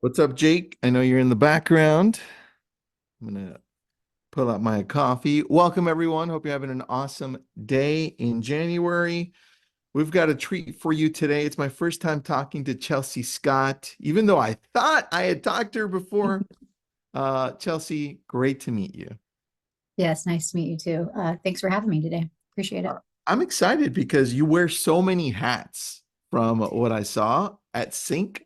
What's up, Jake? I know you're in the background. I'm gonna pull out my coffee. Welcome, everyone. Hope you're having an awesome day in January. We've got a treat for you today. It's my first time talking to Chelsea Scott, even though I thought I had talked to her before. Chelsea, great to meet you. Yes, nice to meet you too. Thanks for having me today. Appreciate it. I'm excited because you wear so many hats from what I saw at CINC.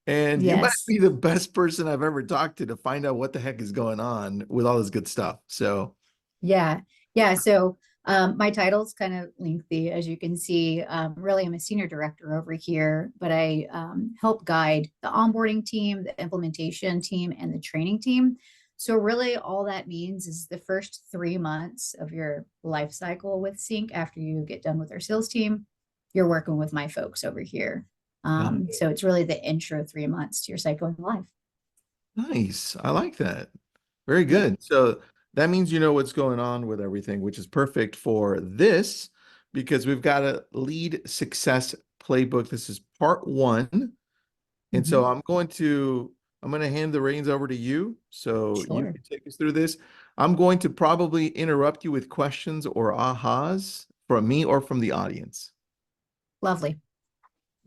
And you might Yes. be the best person I've ever talked to find out what the heck is going on with all this good stuff. So, Yeah. Yeah. So my title's kind of lengthy, as you can see. Really, I'm a senior director over here, but I help guide the onboarding team, the implementation team, and the training team. So really, all that means is the first 3 months of your life cycle with Sync after you get done with our sales team, you're working with my folks over here. So it's really the intro 3 months to your cycle in life. nice. I like that. Very Yeah. good. So that means you know what's going on with everything, which is perfect for this because we've got a lead success playbook. This is part one. And so Mhm. I'm going to hand the reins over to you so you Sure. can take us through this. I'm going to probably interrupt you with questions or ahas from me or from the audience. Lovely.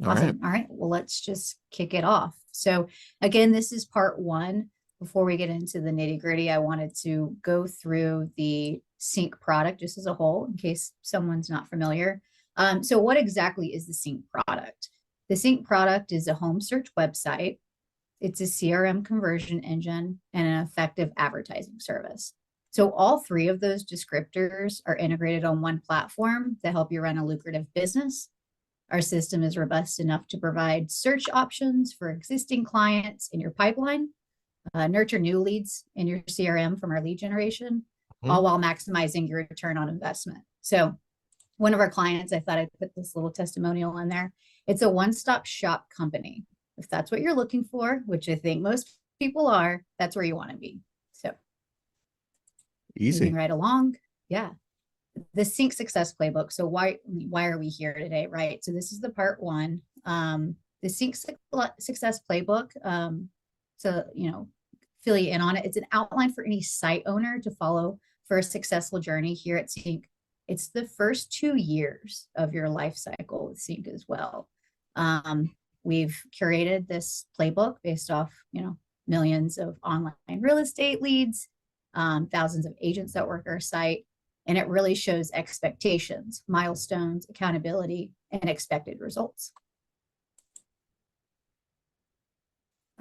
All right. Awesome. All right. Well, let's just kick it off. So, again, this is part one. Before we get into the nitty gritty, I wanted to go through the Sync product just as a whole, in case someone's not familiar. So, what exactly is the Sync product? The Sync product is a home search website, it's a CRM conversion engine, and an effective advertising service. So, all three of those descriptors are integrated on one platform to help you run a lucrative business. Our system is robust enough to provide search options for existing clients in your pipeline, nurture new leads in your CRM from our lead generation, all Mhm. while maximizing your return on investment. So, one of our clients, I thought I'd put this little testimonial in there. It's a one stop shop company. If that's what you're looking for, which I think most people are, that's where you want to be. So, moving Easy. right along. Yeah. The Sync Success Playbook. So why are we here today, right? So this is the part one. The Sync Success Playbook. So fill you in on it. It's an outline for any site owner to follow for a successful journey here at Sync. It's the first 2 years of your life cycle with Sync as well. We've curated this playbook based off millions of online real estate leads, thousands of agents that work our site, and it really shows expectations, milestones, accountability, and expected results.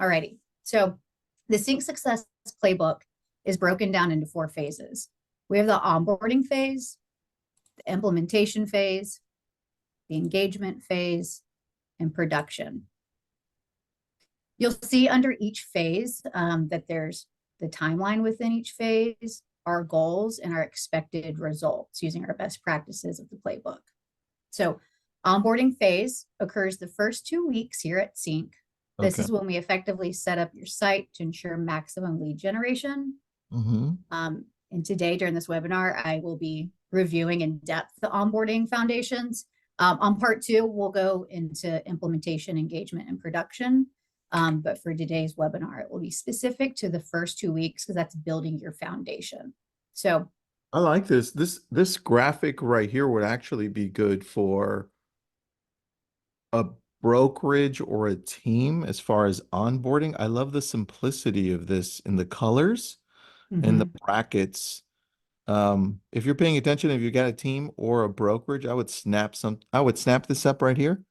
Alrighty, so the Sync Success Playbook is broken down into 4 phases. We have the onboarding phase, the implementation phase, the engagement phase, and production. You'll see under each phase that there's the timeline within each phase, our goals, and our expected results using our best practices of the playbook. So, onboarding phase occurs the first 2 weeks here at Sync. This Okay. is when we effectively set up your site to ensure maximum lead generation. Mm-hmm. And today, during this webinar, I will be reviewing in depth the onboarding foundations. On part two, we'll go into implementation, engagement, and production. But for today's webinar, it will be specific to the first 2 weeks because that's building your foundation. So, I like this. This graphic right here would actually be good for a brokerage or a team as far as onboarding. I love the simplicity of this in the colors and the mhm. brackets. If you're paying attention, if you got a team or a brokerage, I would snap this up right here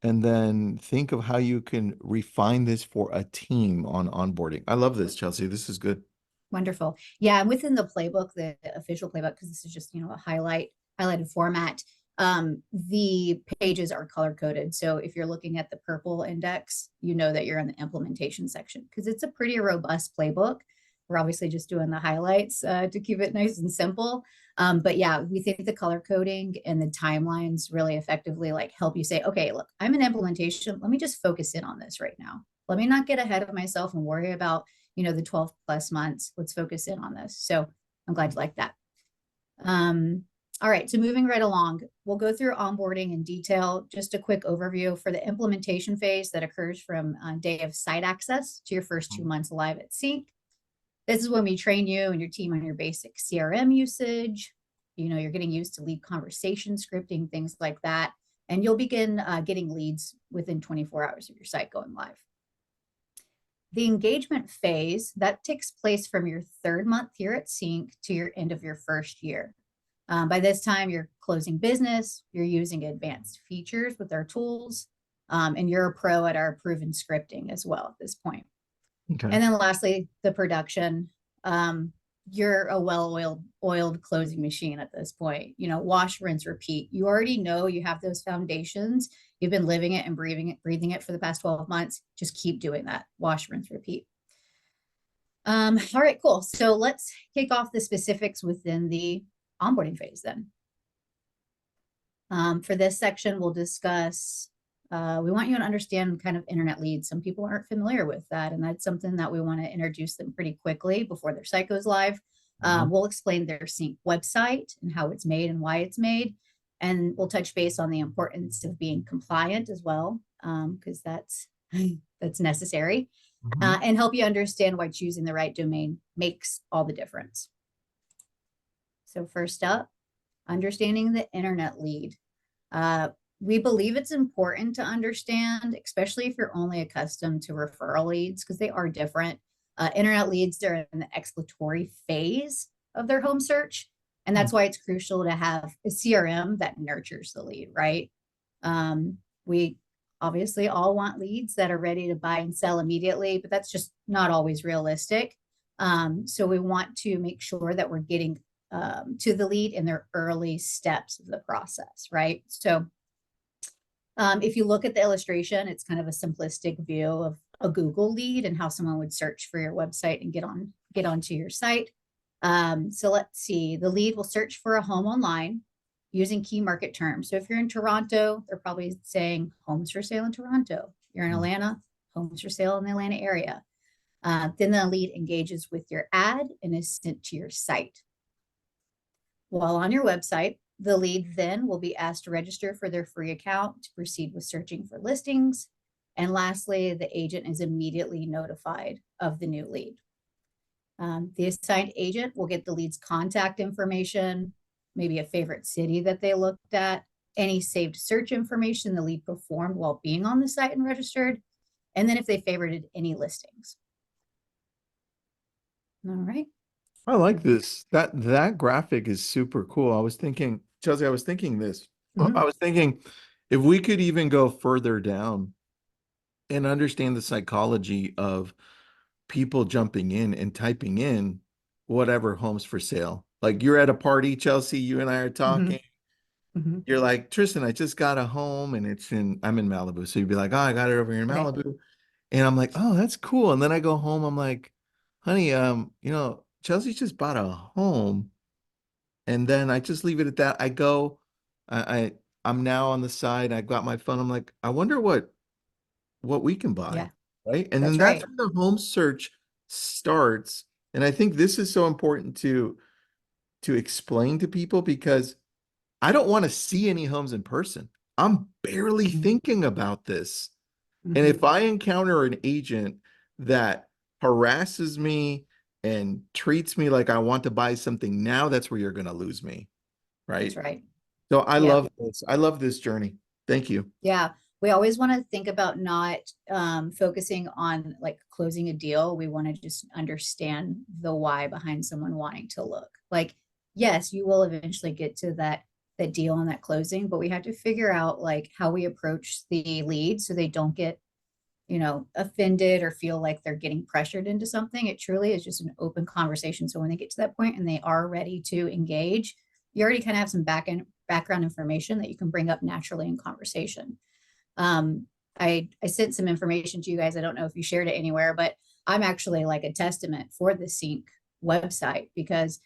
and then think of how you can refine this for a team on onboarding. I love this, Chelsea. This is good. Wonderful. Yeah, and within the playbook, the official playbook, because this is just a highlighted format. The pages are color coded. So if you're looking at the purple index, you know that you're in the implementation section because it's a pretty robust playbook. We're obviously just doing the highlights to keep it nice and simple. But yeah, we think the color coding and the timelines really effectively help you say, okay, look, I'm in implementation. Let me just focus in on this right now. Let me not get ahead of myself and worry about the 12 plus months. Let's focus in on this. So I'm glad you like that. Um, All right, so moving right along, we'll go through onboarding in detail. Just a quick overview for the implementation phase that occurs from day of site access to your first 2 months live at CINC. This is when we train you and your team on your basic CRM usage. You know, you're getting used to lead conversation scripting, things like that. And you'll begin getting leads within 24 hours of your site going live. The engagement phase, that takes place from your 3rd month here at CINC to your end of your 1st year. By this time, you're closing business, you're using advanced features with our tools, and you're a pro at our proven scripting as well at this point. Okay. And then lastly, the production. You're a well-oiled closing machine at this point. You know, wash, rinse, repeat. You already know you have those foundations. You've been living it and breathing it for the past 12 months. Just keep doing that. Wash, rinse, repeat. All right, cool. So let's kick off the specifics within the onboarding phase then. For this section, we'll discuss, we want you to understand kind of internet leads. Some people aren't familiar with that, and that's something that we want to introduce them pretty quickly before their site goes live. We'll explain their CINC website and how it's made and why it's made. And we'll touch base on the importance of being compliant as well, because that's necessary, and help you understand why choosing the right domain makes all the difference. So first up, understanding the internet lead. We believe it's important to understand, especially if you're only accustomed to referral leads, because they are different. Internet leads are in the exploratory phase of their home search. And that's why it's crucial to have a CRM that nurtures the lead, right? We obviously all want leads that are ready to buy and sell immediately, but that's just not always realistic. So we want to make sure that we're getting to the lead in their early steps of the process, right? So if you look at the illustration, it's kind of a simplistic view of a Google lead and how someone would search for your website and get onto your site. So let's see, the lead will search for a home online using key market terms. So if you're in Toronto, they're probably saying homes for sale in Toronto. You're in Atlanta, homes for sale in the Atlanta area. Then the lead engages with your ad and is sent to your site. While on your website, the lead then will be asked to register for their free account to proceed with searching for listings. And lastly, the agent is immediately notified of the new lead. The assigned agent will get the lead's contact information, maybe a favorite city that they looked at, any saved search information the lead performed while being on the site and registered, and then if they favorited any listings. All right. I like this. That graphic is super cool. I was thinking, Chelsea, I was thinking this. I was thinking if we could even go further down and understand the psychology of people jumping in and typing in whatever homes for sale. Like you're at a party, Chelsea, you and I are talking. You're like, Tristan, I just got a home and I'm in Malibu. So you'd be like, oh, I got it over here in Malibu. And I'm like, oh, that's cool. And then I go home, I'm like, honey, Chelsea just bought a home. And then I just leave it at that. I go, I'm now on the side. I got my phone. I'm like, I wonder what we can buy. Yeah, Right. And then that's when the home search starts. And I think this is so important to explain to people because I don't want to see any homes in person. I'm barely thinking about this. And if I encounter an agent that harasses me and treats me like I want to buy something now, that's where you're going to lose me. Right. That's right. So I love this. I love this journey. Thank you. Yeah. We always want to think about not focusing on like closing a deal. We want to just understand the why behind someone wanting to look. Like, yes, you will eventually get to that deal and that closing, but we have to figure out like how we approach the lead so they don't get, offended or feel like they're getting pressured into something. It truly is just an open conversation. So when they get to that point and they are ready to engage, you already kind of have some background information that you can bring up naturally in conversation. I sent some information to you guys. I don't know if you shared it anywhere, but I'm actually like a testament for the CINC website because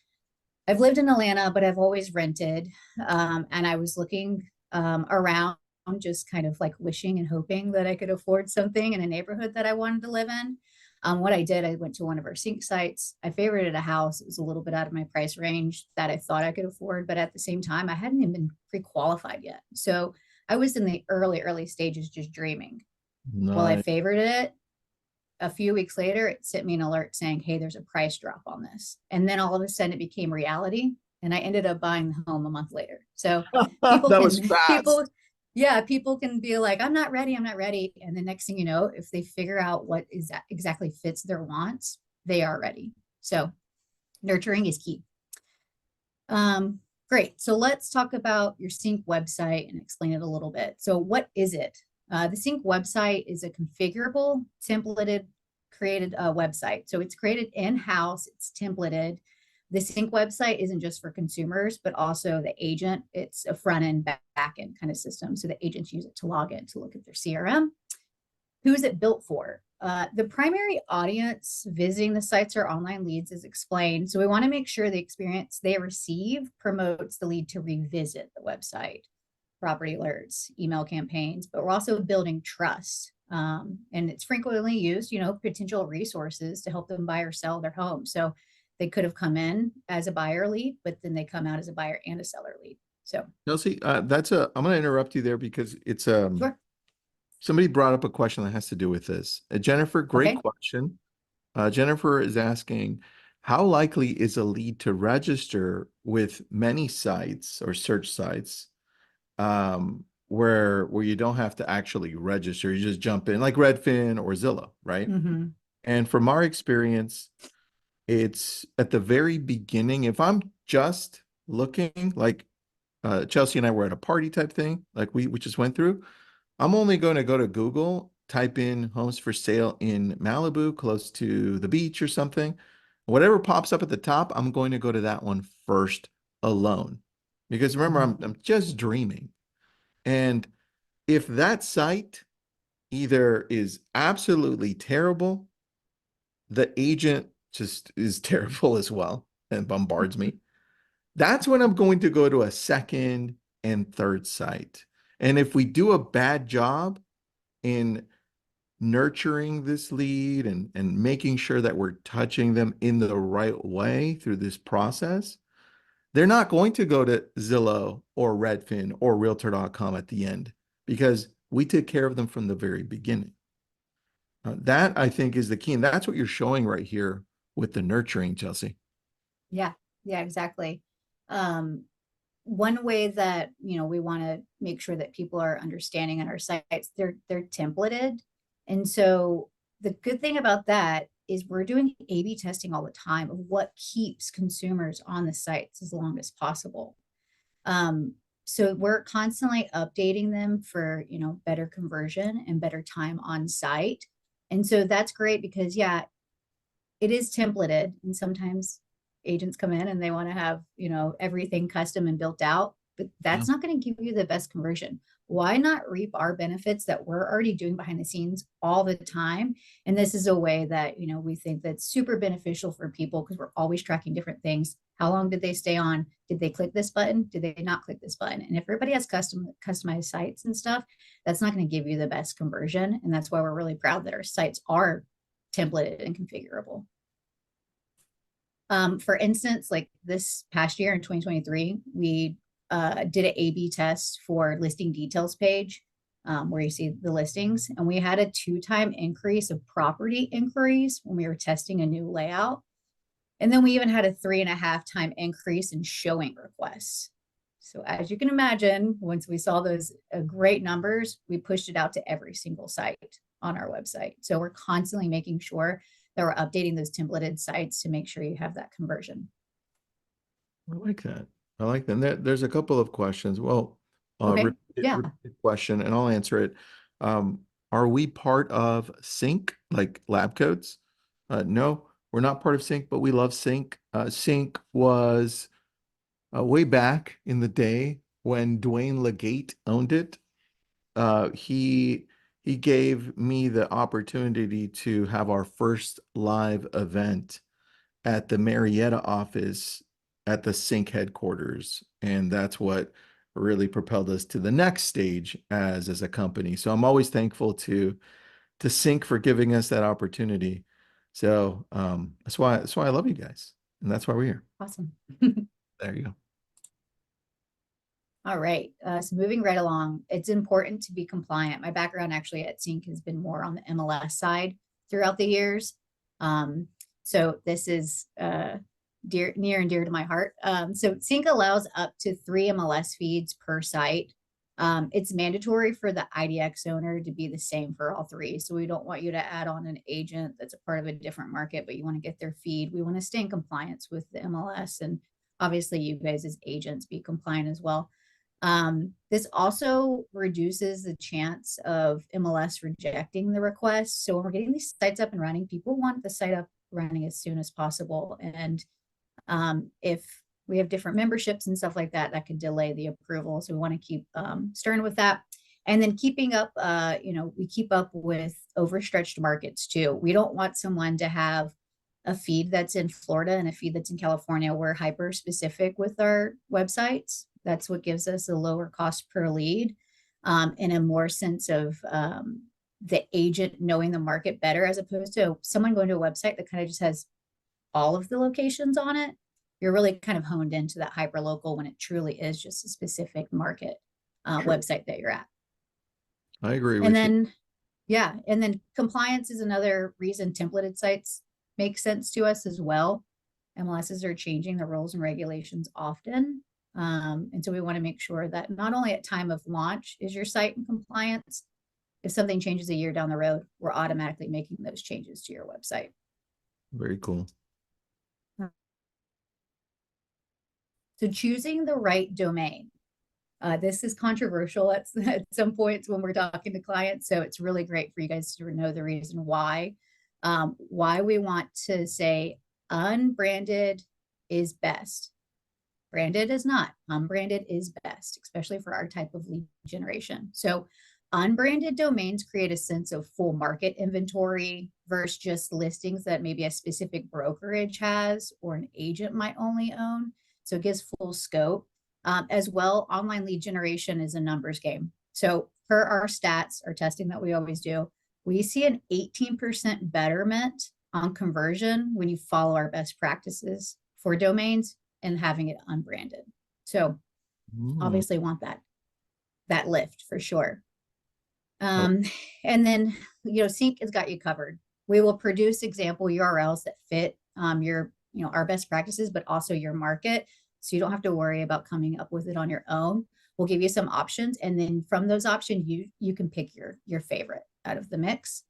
I've lived in Atlanta, but I've always rented. And I was looking around, just kind of like wishing and hoping that I could afford something in a neighborhood that I wanted to live in. What I did, I went to one of our sync sites. I favorited a house. It was a little bit out of my price range that I thought I could afford, but at the same time, I hadn't even been pre-qualified yet. So I was in the early stages just dreaming. Well, I Nice. favored it. A few weeks later, it sent me an alert saying, hey, there's a price drop on this. And then all of a sudden it became reality. And I ended up buying the home a month later. So people That was can, fast. people can be like, I'm not ready. I'm not ready. And the next thing you know, if they figure out what is that exactly fits their wants, they are ready. So nurturing is key. Great. So let's talk about your CINC website and explain it a little bit. So what is it? The CINC website is a configurable, templated, created website. So it's created in-house, it's templated. The CINC website isn't just for consumers, but also the agent. It's a front end, back end kind of system. So the agents use it to log in to look at their CRM. Who is it built for? The primary audience visiting the sites or online leads is explained. So we want to make sure the experience they receive promotes the lead to revisit the website, property alerts, email campaigns, but we're also building trust. And it's frequently used, potential resources to help them buy or sell their home. So they could have come in as a buyer lead, but then they come out as a buyer and a seller lead. So Chelsea, I'm going to interrupt you there because it's sure. somebody brought up a question that has to do with this. Jennifer, great Okay. question. Jennifer is asking, how likely is a lead to register with many sites or search sites where you don't have to actually register? You just jump in, like Redfin or Zillow, right? Mm-hmm. And from our experience, it's at the very beginning. If I'm just looking, like Chelsea and I were at a party type thing, like we just went through, I'm only going to go to Google, type in homes for sale in Malibu, close to the beach or something. Whatever pops up at the top, I'm going to go to that one first alone. Because remember, Mm-hmm. I'm just dreaming. And if that site either is absolutely terrible, the agent just is terrible as well and bombards me, that's when I'm going to go to a second and third site. And if we do a bad job in nurturing this lead and making sure that we're touching them in the right way through this process, they're not going to go to Zillow or Redfin or Realtor.com at the end because we took care of them from the very beginning. That I think is the key. And that's what you're showing right here with the nurturing, Chelsea. Yeah, yeah, exactly. Um, One way that we want to make sure that people are understanding on our sites, they're templated. And so the good thing about that is we're doing A/B testing all the time of what keeps consumers on the sites as long as possible. Um, so we're constantly updating them for better conversion and better time on site. And so that's great because yeah, it is templated, and sometimes agents come in and they want to have everything custom and built out, but Yeah. that's not going to give you the best conversion. Why not reap our benefits that we're already doing behind the scenes all the time? And this is a way that we think that's super beneficial for people because we're always tracking different things. How long did they stay on? Did they click this button? Did they not click this button? And if everybody has customized sites and stuff, that's not going to give you the best conversion. And that's why we're really proud that our sites are templated and configurable. For instance, like this past year in 2023, we did an A/B test for listing details page where you see the listings, and we had a 2-time increase of property inquiries when we were testing a new layout. And then we even had a 3.5-time increase in showing requests. So as you can imagine, once we saw those great numbers, we pushed it out to every single site on our website. So we're constantly making sure that we're updating those templated sites to make sure you have that conversion. I like that. I like that. There's a couple of questions. Well, Okay. Yeah. repeated question, and I'll answer it. Are we part of CINC, like lab coats? No, we're not part of CINC, but we love CINC. CINC was way back in the day when Dwayne Legate owned it. He gave me the opportunity to have our first live event at the Marietta office at the CINC headquarters. And that's what really propelled us to the next stage as a company. So I'm always thankful to CINC for giving us that opportunity. So that's why I love you guys. And that's why we're here. Awesome. There you go. All right. So moving right along, it's important to be compliant. My background actually at CINC has been more on the MLS side throughout the years. So this is near and dear to my heart. So CINC allows up to 3 MLS feeds per site. It's mandatory for the IDX owner to be the same for all 3. So we don't want you to add on an agent that's a part of a different market, but you want to get their feed. We want to stay in compliance with the MLS, and obviously you guys as agents be compliant as well. This also reduces the chance of MLS rejecting the request. So when we're getting these sites up and running, people want the site up running as soon as possible. And if we have different memberships and stuff like that, that could delay the approval. So we want to keep stern with that. And then keeping up, we keep up with overstretched markets too. We don't want someone to have a feed that's in Florida and a feed that's in California. We're hyper specific with our websites. That's what gives us a lower cost per lead, and a more sense of the agent knowing the market better, as opposed to someone going to a website that kind of just has all of the locations on it. You're really kind of honed into that hyper local when it truly is just a specific market website that you're at. I agree And with then, yeah, and then compliance is another reason templated sites make sense to us as well. MLSs are changing the rules and regulations often. And so we want to make sure that not only at time of launch is your site in compliance, if something changes a year down the road, we're automatically making those changes to your website. Very cool. So choosing the right domain. This is controversial at some points when we're talking to clients. So it's really great for you guys to know the reason why we want to say unbranded is best. Branded is not. Unbranded is best, especially for our type of lead generation. So unbranded domains create a sense of full market inventory versus just listings that maybe a specific brokerage has or an agent might only own. So it gives full scope. As well, online lead generation is a numbers game. So per our stats, our testing that we always do, we see an 18% betterment on conversion when you follow our best practices for domains and having it unbranded. So obviously want that lift for sure. And then, CINC has got you covered. We will produce example URLs that fit our best practices, but also your market. So you don't have to worry about coming up with it on your own. We'll give you some options. And then from those options, you can pick your favorite out of the mix.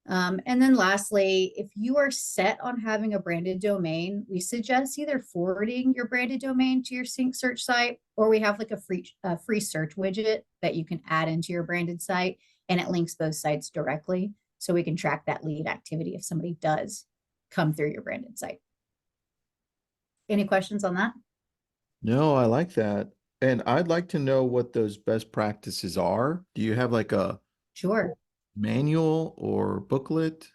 And then lastly, if you are set on having a branded domain, we suggest either forwarding your branded domain to your CINC search site, or we have like a free search widget that you can add into your branded site, and it links both sites directly. So we can track that lead activity if somebody does come through your branded site. Any questions on that? No, I like that. And I'd like to know what those best practices are. Do you have like a Sure. manual or booklet?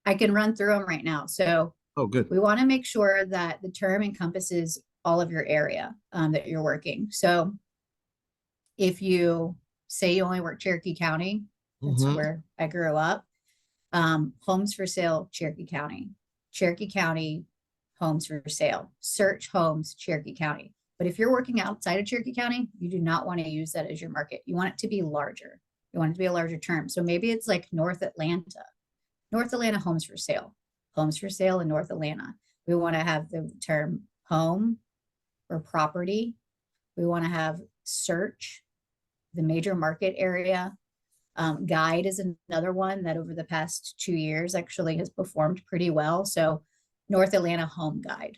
I can run through them right now. So Oh, good. we want to make sure that the term encompasses all of your area that you're working. So if you say you only work Cherokee County, that's where I grew up, homes for sale, Cherokee County, homes for sale, search homes, Cherokee County. But if you're working outside of Cherokee County, you do not want to use that as your market. You want it to be larger. You want it to be a larger term. So maybe it's like North Atlanta homes for sale in North Atlanta. We want to have the term home or property. We want to have search, the major market area. Guide is another one that over the past 2 years actually has performed pretty well. So North Atlanta home guide.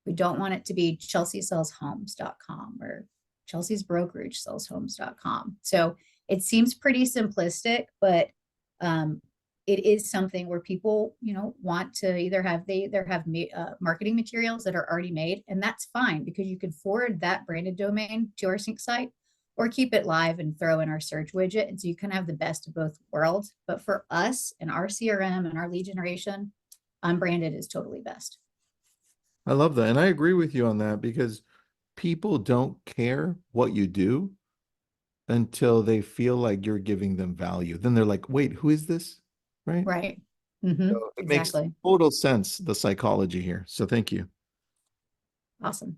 We don't want it to be chelseasellshomes.com or Chelsea's brokerage sells homes.com. So it seems pretty simplistic, but it is something where people, want to either have marketing materials that are already made, and that's fine because you can forward that branded domain to our CINC site or keep it live and throw in our search widget. And so you can have the best of both worlds. But for us and our CRM and our lead generation, unbranded is totally best. I love that. And I agree with you on that because people don't care what you do until they feel like you're giving them value. Then they're like, wait, who is this? Right? Right. So it makes Exactly. total sense, the psychology here. So thank you. Awesome.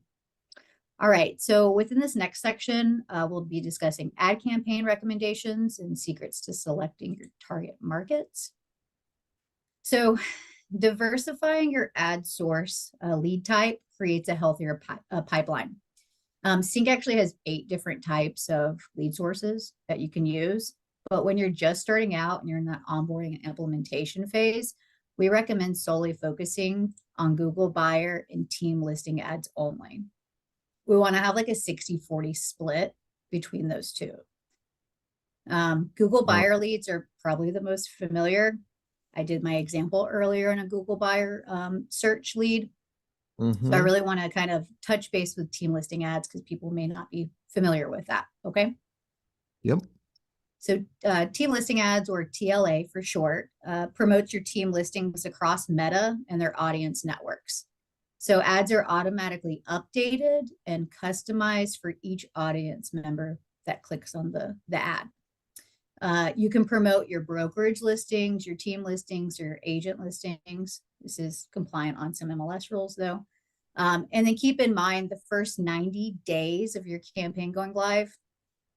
All right. So within this next section, we'll be discussing ad campaign recommendations and secrets to selecting your target markets. So diversifying your ad source lead type creates a healthier pipeline. CINC actually has 8 different types of lead sources that you can use. But when you're just starting out and you're in that onboarding and implementation phase, we recommend solely focusing on Google buyer and team listing ads only. We want to have like a 60-40 split between those two. Google buyer leads are probably the most familiar. I did my example earlier in a Google buyer search lead. So I really want to kind of touch base with team listing ads because people may not be familiar with that. Okay. Yep. So team listing ads, or TLA for short, promotes your team listings across Meta and their audience networks. So ads are automatically updated and customized for each audience member that clicks on the ad. You can promote your brokerage listings, your team listings, your agent listings. This is compliant on some MLS rules though. And then keep in mind the first 90 days of your campaign going live,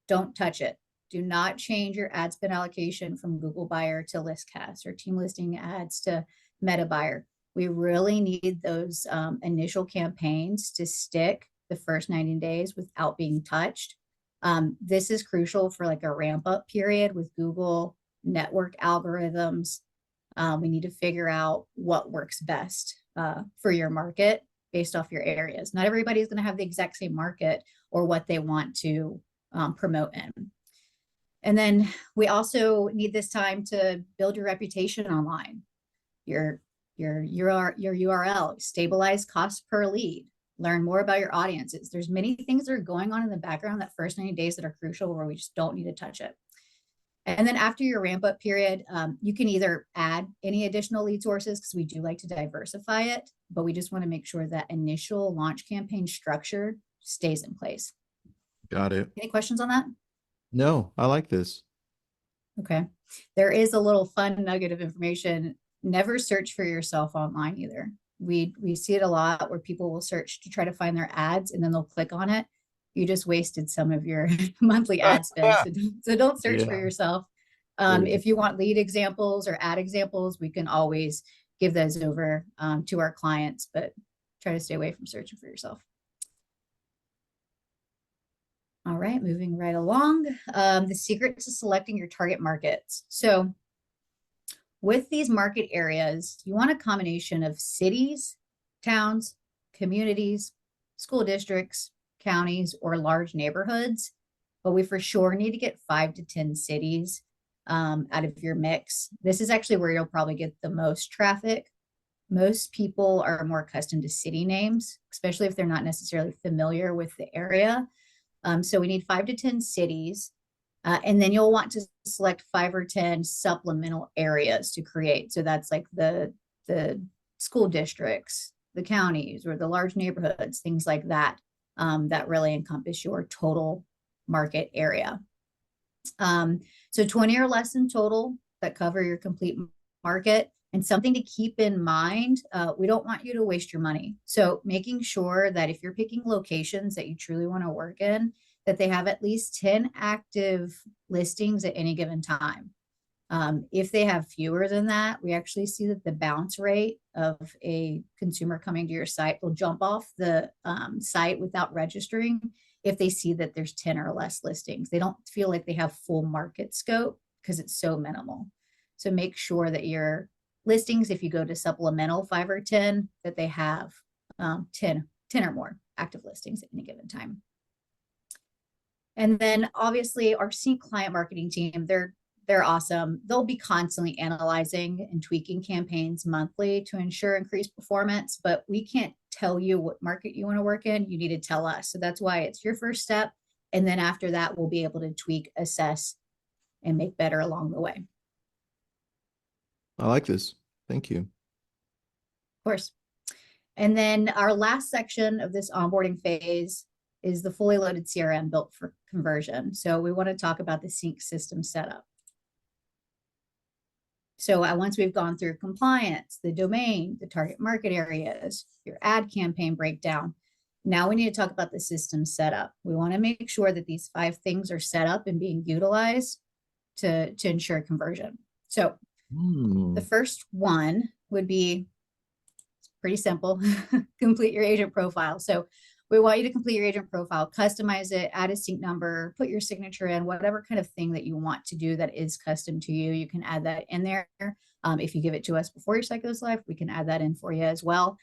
don't touch it. Do not change your ad spend allocation from Google buyer to listcast or team listing ads to meta buyer. We really need those initial campaigns to stick the first 90 days without being touched. This is crucial for like a ramp up period with Google network algorithms. We need to figure out what works best for your market based off your areas. Not everybody's going to have the exact same market or what they want to promote in. And then we also need this time to build your reputation online, your URL, stabilize cost per lead, learn more about your audiences. There's many things that are going on in the background that first 90 days that are crucial where we just don't need to touch it. And then after your ramp up period, you can either add any additional lead sources because we do like to diversify it, but we just want to make sure that initial launch campaign structure stays in place. Got it. Any questions on that? No, I like this. Okay. There is a little fun nugget of information. Never search for yourself online either. We see it a lot where people will search to try to find their ads and then they'll click on it. You just wasted some of your monthly ad spend. So don't search for yourself. If you want lead examples or ad examples, we can always give those over to our clients, but try to stay away from searching for yourself. All right, moving right along. The secret to selecting your target markets. So with these market areas, you want a combination of cities, towns, communities, school districts, counties, or large neighborhoods. But we for sure need to get 5 to 10 cities out of your mix. This is actually where you'll probably get the most traffic. Most people are more accustomed to city names, especially if they're not necessarily familiar with the area. So we need 5 to 10 cities. And then you'll want to select 5 or 10 supplemental areas to create. So that's like the school districts, the counties, or the large neighborhoods, things like that, that really encompass your total market area. So 20 or less in total that cover your complete market. And something to keep in mind, we don't want you to waste your money. So making sure that if you're picking locations that you truly want to work in, that they have at least 10 active listings at any given time. If they have fewer than that, we actually see that the bounce rate of a consumer coming to your site will jump off the site without registering if they see that there's 10 or less listings. They don't feel like they have full market scope because it's so minimal. So make sure that your listings, if you go to supplemental 5 or 10, that they have 10 or more active listings at any given time. And then obviously our CINC client marketing team, they're awesome. They'll be constantly analyzing and tweaking campaigns monthly to ensure increased performance, but we can't tell you what market you want to work in. You need to tell us. So that's why it's your first step. And then after that, we'll be able to tweak, assess, and make better along the way. I like this. Thank you. Of course. And then our last section of this onboarding phase is the fully loaded CRM built for conversion. So we want to talk about the CINC system setup. So once we've gone through compliance, the domain, the target market areas, your ad campaign breakdown, now we need to talk about the system setup. We want to make sure that these 5 things are set up and being utilized to ensure conversion. So the first one would be pretty simple. Complete your agent profile. So we want you to complete your agent profile, customize it, add a sync number, put your signature in, whatever kind of thing that you want to do that is custom to you. You can add that in there. If you give it to us before your site goes live, we can add that in for you as well.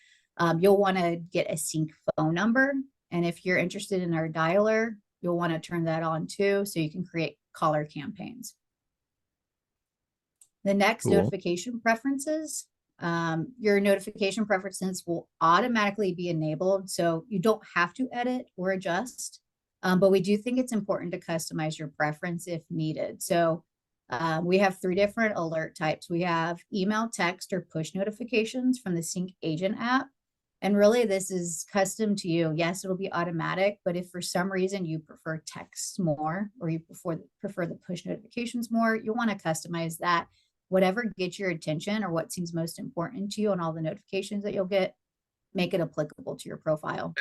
You'll want to get a sync phone number. And if you're interested in our dialer, you'll want to turn that on too, so you can create caller campaigns. The next, notification preferences. Your notification preferences will automatically be enabled, so you don't have to edit or adjust, but we do think it's important to customize your preference if needed. So we have 3 different alert types. We have email, text, or push notifications from the CINC agent app. And really, this is custom to you. Yes, it'll be automatic, but if for some reason you prefer text more, or you prefer the push notifications more, you'll want to customize that. Whatever gets your attention or what seems most important to you and all the notifications that you'll get, make it applicable to your profile.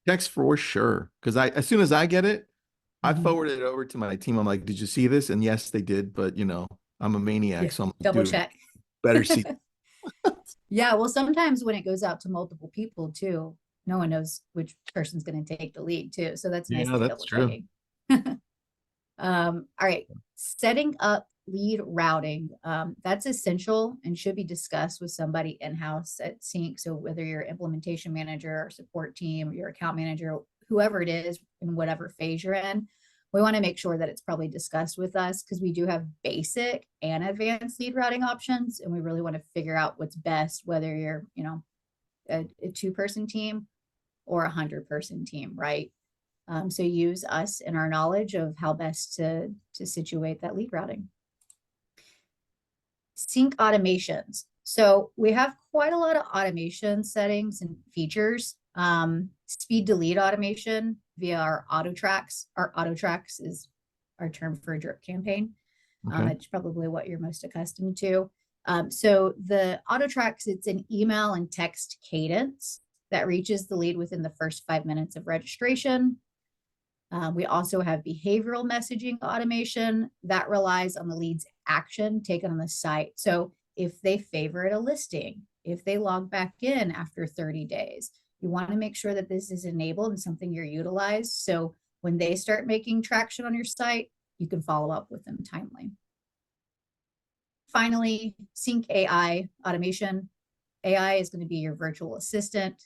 Text for sure. Because as soon as I get it, I forwarded it over to my team. I'm like, did you see this? And yes, they did. But I'm a maniac, Yeah, so I'm like, double dude, check. better see. Yeah, well, sometimes when it goes out to multiple people too, no one knows which person's going to take the lead too. So that's nice that you're double checking. All right, setting up lead routing. That's essential and should be discussed with somebody in-house at CINC. So whether you're implementation manager or support team, or your account manager, whoever it is in whatever phase you're in, we want to make sure that it's probably discussed with us, because we do have basic and advanced lead routing options. And we really want to figure out what's best, whether you're, a 2-person team or a 100-person team, right? So use us in our knowledge of how best to situate that lead routing. CINC automations. So we have quite a lot of automation settings and features. Speed to lead automation via our auto tracks. Our auto tracks is our term for a drip campaign. It's probably what you're most accustomed to. So the auto tracks, it's an email and text cadence that reaches the lead within the first 5 minutes of registration. We also have behavioral messaging automation that relies on the lead's action taken on the site. So if they favorite a listing, if they log back in after 30 days, you want to make sure that this is enabled and something you're utilized. So when they start making traction on your site, you can follow up with them timely. Finally, CINC AI automation. AI is going to be your virtual assistant.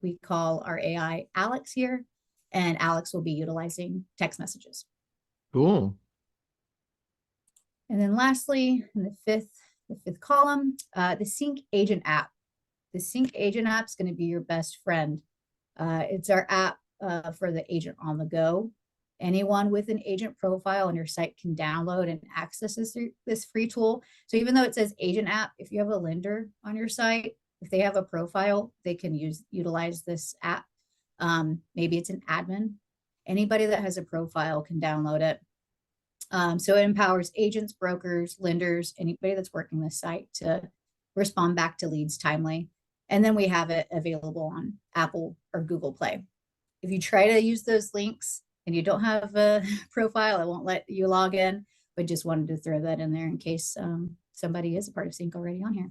We call our AI Alex here, and Alex will be utilizing text messages. Cool. And then lastly, in the fifth column, the CINC agent app. The CINC agent app is going to be your best friend. It's our app for the agent on the go. Anyone with an agent profile on your site can download and access this free tool. So even though it says agent app, if you have a lender on your site, if they have a profile, they can utilize this app. Maybe it's an admin. Anybody that has a profile can download it. So it empowers agents, brokers, lenders, anybody that's working the site to respond back to leads timely. And then we have it available on Apple or Google Play. If you try to use those links and you don't have a profile, it won't let you log in, but just wanted to throw that in there in case somebody is a part of CINC already on here.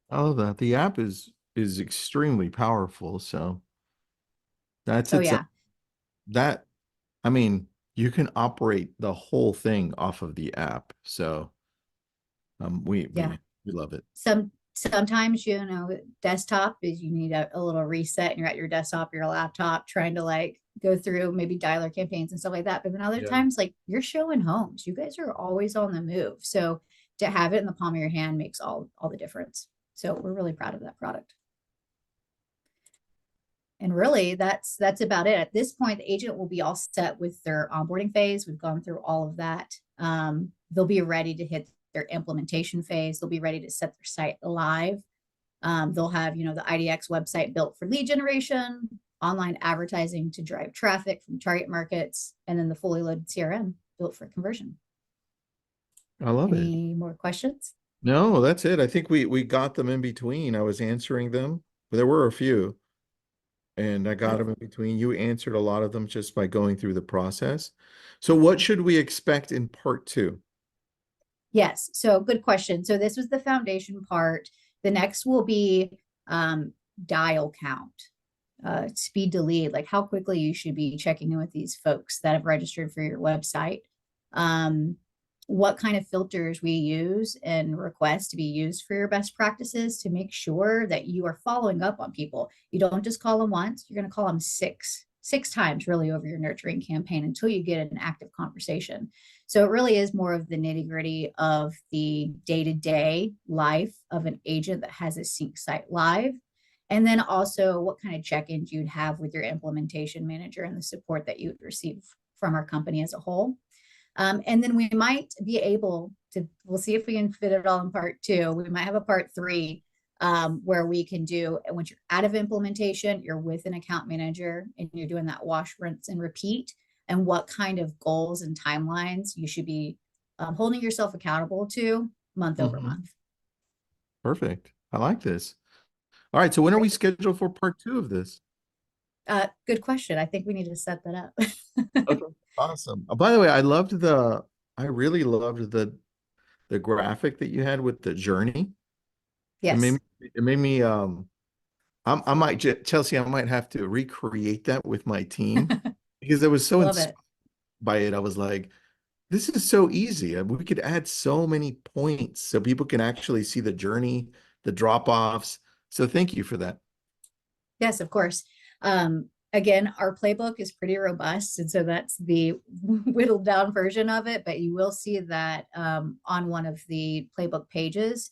I love that. The app is extremely powerful. So that's it. Yeah. That, I mean, you can operate the whole thing off of the app. So we love it. Sometimes, desktop is, you need a little reset and you're at your desktop, your laptop, trying to like go through maybe dialer campaigns and stuff like that. But then other times, like, you're showing homes, you guys are always on the move. So to have it in the palm of your hand makes all the difference. So we're really proud of that product. And really, that's about it. At this point, the agent will be all set with their onboarding phase. We've gone through all of that. They'll be ready to hit their implementation phase. They'll be ready to set their site live. They'll have, the IDX website built for lead generation, online advertising to drive traffic from target markets, and then the fully loaded CRM built for conversion. I love it. Any more questions? No, that's it. I think we got them in between. I was answering them. There were a few, and I got Good. them in between. You answered a lot of them just by going through the process. So what should we expect in part two? Yes. So good question. So this was the foundation part. The next will be dial count, speed to lead, like how quickly you should be checking in with these folks that have registered for your website. Um, what kind of filters we use and request to be used for your best practices to make sure that you are following up on people. You don't just call them once, you're going to call them six times really over your nurturing campaign until you get an active conversation. So it really is more of the nitty gritty of the day-to-day life of an agent that has a CINC site live. And then also what kind of check-ins you'd have with your implementation manager and the support that you would receive from our company as a whole. And then we might be able to, we'll see if we can fit it all in part two. We might have a part three where we can do, and once you're out of implementation, you're with an account manager and you're doing that wash, rinse, and repeat, and what kind of goals and timelines you should be holding yourself accountable to month over Mhm. month. Perfect. I like this. All right. So when are we Great. scheduled for part two of this? Good question. I think we need to set that up. Okay. Awesome. By the way, I really loved the graphic that you had with the journey. It made Yes. me, it made me, I might, Chelsea, I might have to recreate that with my team because I was so Love inspired it. by it. I was like, this is so easy. We could add so many points so people can actually see the journey, the drop-offs. So thank you for that. Yes, of course. Again, our playbook is pretty robust, and so that's the whittled down version of it. But you will see that on one of the playbook pages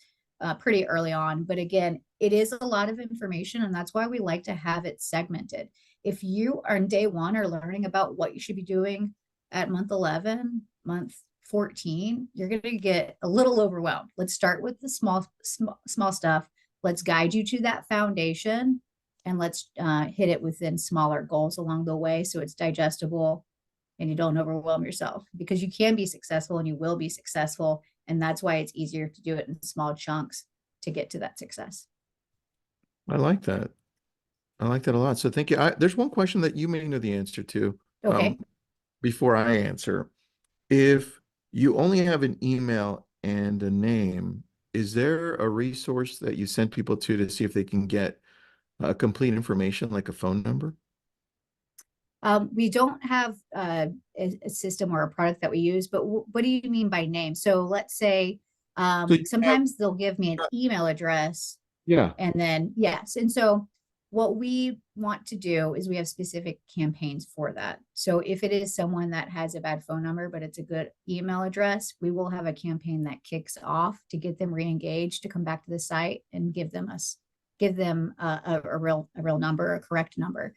pretty early on. But again, it is a lot of information, and that's why we like to have it segmented. If you are in day one or learning about what you should be doing at month 11, month 14, you're going to get a little overwhelmed. Let's start with the small stuff. Let's guide you to that foundation and let's hit it within smaller goals along the way so it's digestible and you don't overwhelm yourself, because you can be successful and you will be successful, and that's why it's easier to do it in small chunks to get to that success. I like that. I like that a lot. So thank you. There's one question that you may know the answer to Okay. before I answer. If you only have an email and a name, is there a resource that you send people to see if they can get complete information like a phone number? We don't have a system or a product that we use, but what do you mean by name? So let's say So you have, sometimes they'll give me an email address. yeah. And then, yes. And so what we want to do is we have specific campaigns for that. So if it is someone that has a bad phone number, but it's a good email address, we will have a campaign that kicks off to get them re-engaged to come back to the site and give them a real number, a correct number.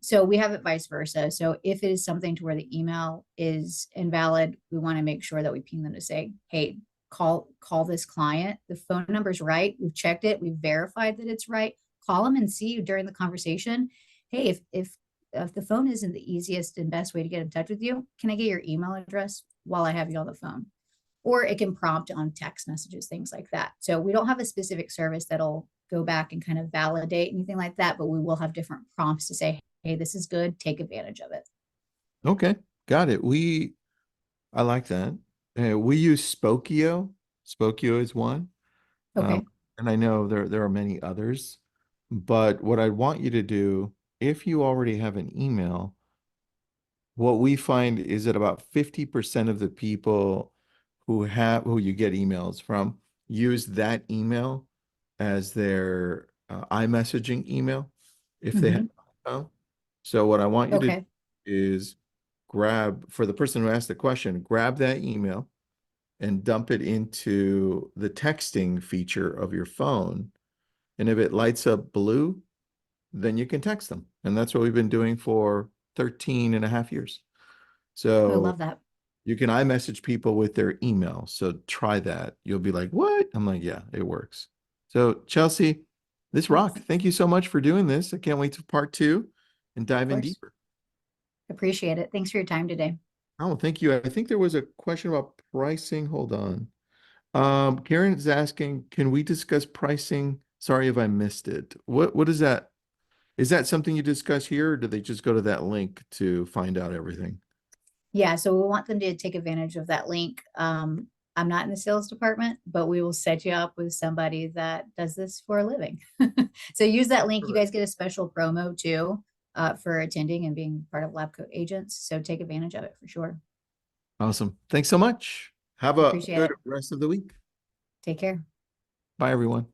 So we have it vice versa. So if it is something to where the email is invalid, we want to make sure that we ping them to say, hey, call this client. The phone number's right. We've checked it. We've verified that it's right. Call them and see during the conversation. Hey, if the phone isn't the easiest and best way to get in touch with you, can I get your email address while I have you on the phone? Or it can prompt on text messages, things like that. So we don't have a specific service that'll go back and kind of validate anything like that, but we will have different prompts to say, hey, this is good, take advantage of it. Okay. Got it. I like that. We use Spokio. Spokio is one. Um, Okay. and I know there are many others, but what I want you to do, if you already have an email, what we find is that about 50% of the people who you get emails from use that email as their iMessaging email if they have Mm-hmm. an iPhone. So what I want you to do Okay. is grab, for the person who asked the question, grab that email and dump it into the texting feature of your phone. And if it lights up blue, then you can text them. And that's what we've been doing for 13 and a half years. I So love that. you can iMessage people with their email. So try that. You'll be like, what? I'm like, yeah, it works. So Chelsea, this Yes, rocked. Thank you so much for doing this. I can't wait to part two and of dive in course. deeper. Appreciate it. Thanks for your time today. Oh, thank you. I think there was a question about pricing. Hold on. Karen is asking, can we discuss pricing? Sorry if I missed it. What is that? Is that something you discuss here, or do they just go to that link to find out everything? Yeah, so we want them to take advantage of that link. I'm not in the sales department, but we will set you up with somebody that does this for a living. So use that link. You Correct. guys get a special promo too, for attending and being part of Lab Coat Agents. So take advantage of it for sure. Awesome. Thanks so much. Have a Appreciate good it. rest of the week. Take care. Bye, everyone.